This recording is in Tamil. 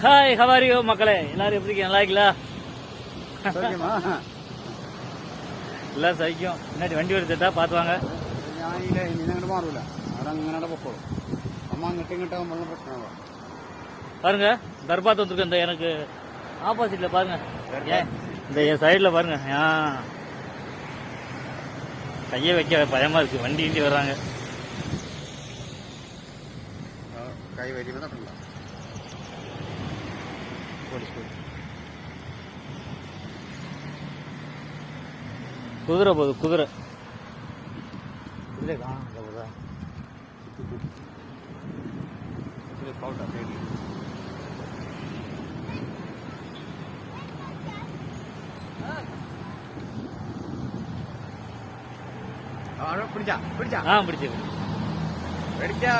ஹாய் ஹவாரியோ மக்களே, எல்லாரும் எப்படி இருக்கீங்க? நல்லா இருக்கீங்களா? எல்லாம் சகிக்கும். முன்னாடி வண்டி வருதுட்டா பார்த்து வாங்க. பாருங்க, தர்பாத் வந்துருக்கு. இந்த எனக்கு ஆப்போசிட்ல பாருங்க, இந்த என் சைட்ல பாருங்க. கையை வைக்க பயமா இருக்கு, வண்டி கிண்டி வர்றாங்க. கை வைக்க குதிரை போகுது, குதிரை பிடிச்சா பிடிச்சா பிடிச்சா